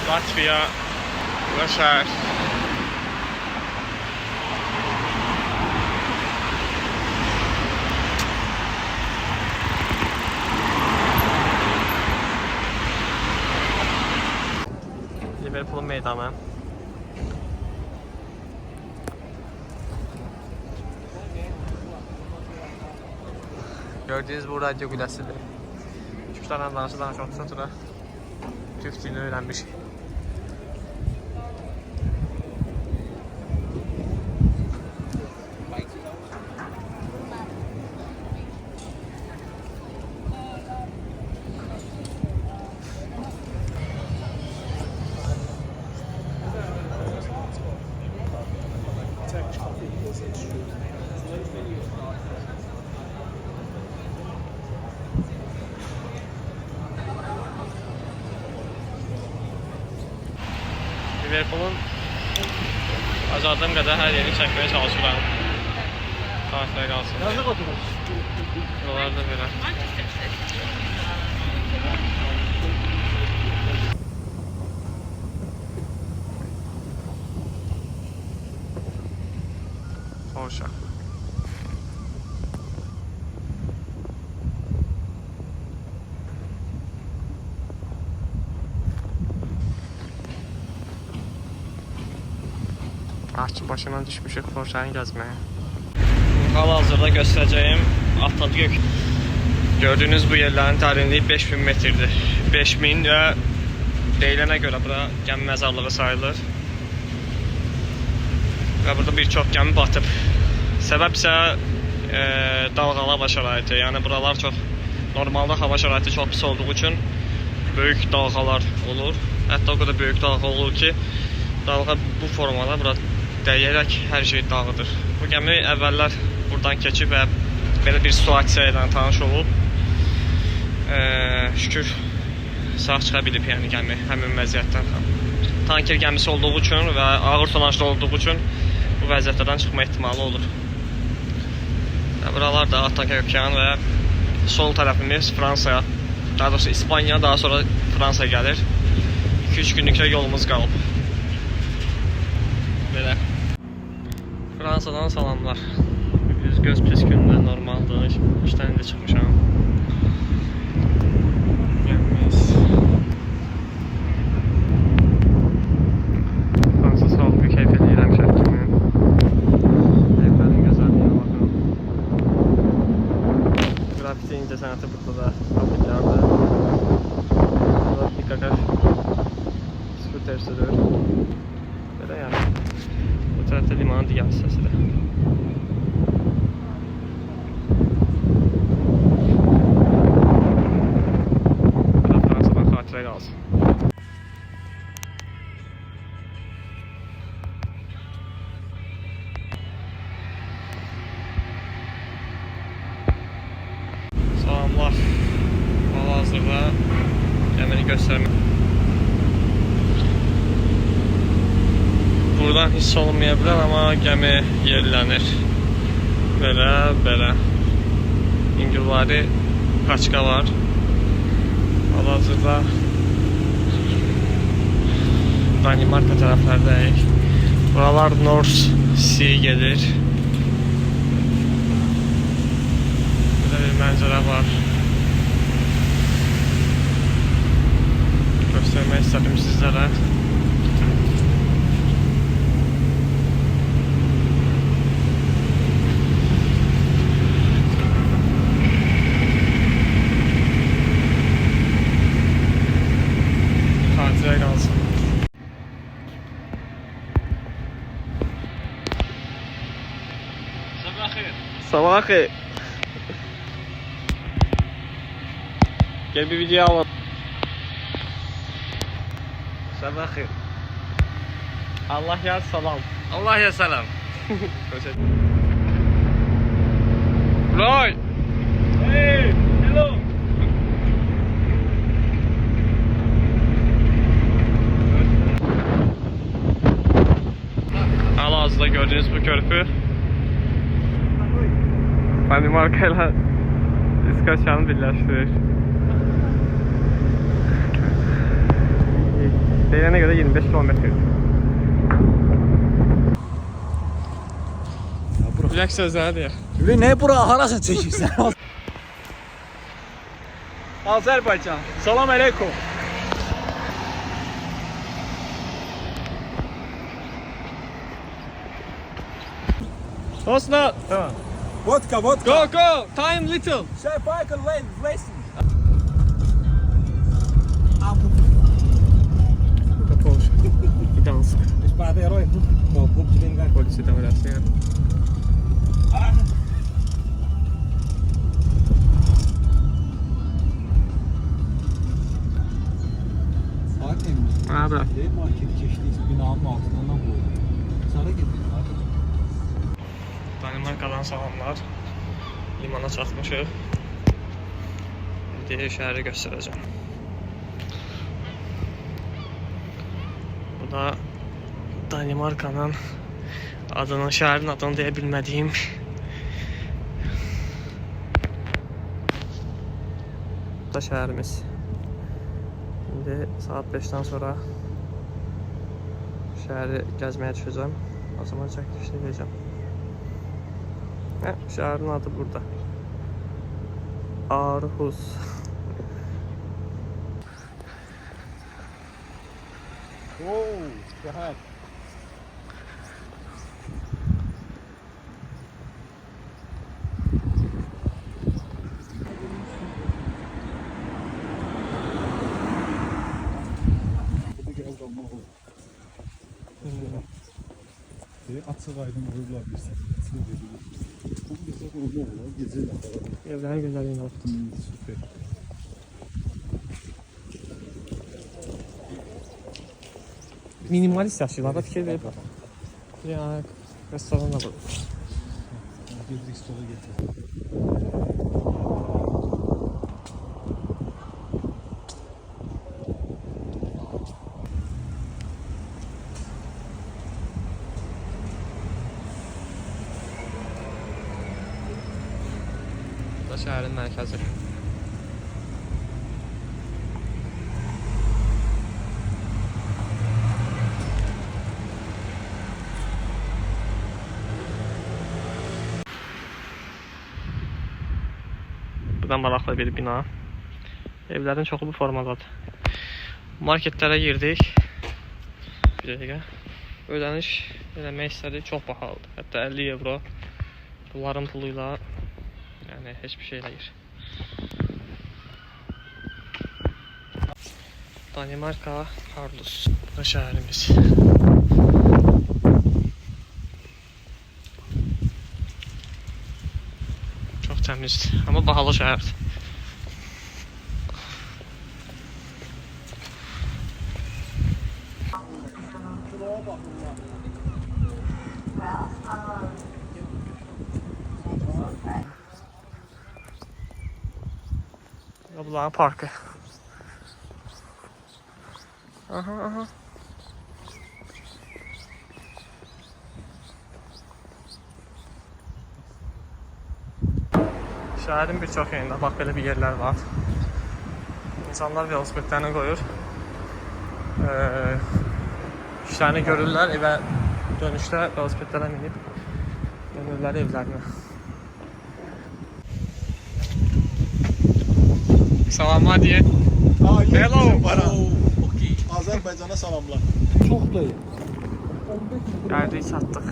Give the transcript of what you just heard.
Latviya və şəhər. Liverpool'un meydanı. Gördüğünüz bu radyo kulesidir. Türklerden danışa sonra Türk dilini öğrenmiş. Liverpool'un bacardığım kadar her yerini çekmeye çalışıram. Tarifler kalsın. Yazık oturur. Buralarda böyle. Hoşça. Ağaçın başından düşmüşük Forşanı gezmeye. Hal-hazırda göstereceğim Atatürk. Gördüğünüz bu yerlerin derinliği 5000 metrdir. 5000 ve deyilene göre bura gəmi məzarlığı sayılır. Ve burada birçok gəmi batıb. Səbəb isə dalğalı hava şəraiti. Yəni buralar çox normalda hava şəraiti çox pis olduğu üçün böyük dalğalar olur. Hətta o kadar böyük dalğa olur ki, dalğa bu formada bura dəyərək hər şey dağıdır. Bu gəmi əvvəllər buradan keçib və belə bir situasiya ilə tanış olub. Şükür sağ çıxa bilib yəni gəmi həmin vəziyyətdən. Tanker gəmisi olduğu üçün və ağır tonajlı olduğu üçün bu vəziyyətdən çıxma ehtimalı olur. Və buralar da Atlantik okean və sol tərəfimiz Fransaya, daha doğrusu İspanya, daha sonra Fransa gəlir. 2-3 günlüklə yolumuz qalıb. Belə. Fransadan salamlar. Yüz göz pis gündə normaldır. İşdən indi çıxmışam. Gəmiz. Fransa soğuk bir keyf edirəm şəkillə. Evlərin gözəlliyinə baxın. Grafiti incəsənəti burada da tapılcandır. Burada bir qaqaq skuter sürür. Belə yəni. Bu tərəfdə limanın digər hissəsidir. Bu da Fransadan xatirə qalsın. Salamlar. Hal-hazırda gəmini göstərmək. Buradan hiss olunmayabilir ama gəmi yerlənir. Belə. İngilvari kaçka var. Hal-hazırda Danimarka tərəflərdəyik. Buralar North Sea gelir. Burada bir mənzərə var. Göstərmək istədim sizlərə. Sabah xeyir. Gel bir video alalım. Sabah xeyir. Allah yar salam. Allah ya salam. Roy. Hey, hello. Hal-hazırda gördüğünüz bu körpü Danimarka ile İskoçya'nı birleştirir. Deyənə görə 25 kilometr. Bilək sözləri deyək. Ne bura harası çekirsen? Azerbaycan. Salam aleyküm. Dostlar, Tamam. Vodka, vodka. go go, time little. Chef Michael Lacey. Gdansk. Spada herói. Bom, Polisi dairəsi. Fatih, Ha, bura. market keçdiyiz binanın altından qoydu. Sana gedir. Danimarkadan salamlar. Limana çatmışıq. İndi şəhəri göstərəcəm. Bu da Danimarkanın adını, şəhərin adını deyə bilmədiyim bu da şəhərimiz. İndi saat 5-dən sonra şəhəri gəzməyə düşəcəm. O zaman çəkilişini edəcəm. Şəhərin adı burada. Aarhus. Oo, şəhər. Açıq aydın qoyublar bir səfər. Bu bizə qoyublar olar, gecə ilə falan. Evlərin gözəlliyinə bax. Süper. Minimalist yaşıyorlar da fikir verib. Ya restoran da burada. Girdik stola getir. Bu da şəhərin mərkəzi. Bu da maraqlı bir bina. Evlərin çoxu bu formadadır. Marketlərə girdik. Bir dəqiqə. Ödəniş eləmək istədik, çox bahalıdır. Hətta 50 euro. Bunların puluyla yəni heç bir şey deyil. Danimarka, Aarhus. Bu da şəhərimiz. Çox təmizdir, amma bahalı şəhərdir. Bunların parkı. Aha, aha. Şəhərin bir çox yerində bax belə bir yerlər var. İnsanlar velosipedlərini qoyur. İşlərini görürlər, evə dönüşdə velosipedlərə minib dönürlər evlərinə. Salamlar deyə. Hello. Okey. Azerbaycan'a salamlar. Çok da iyi. Gəldik, çatdıq.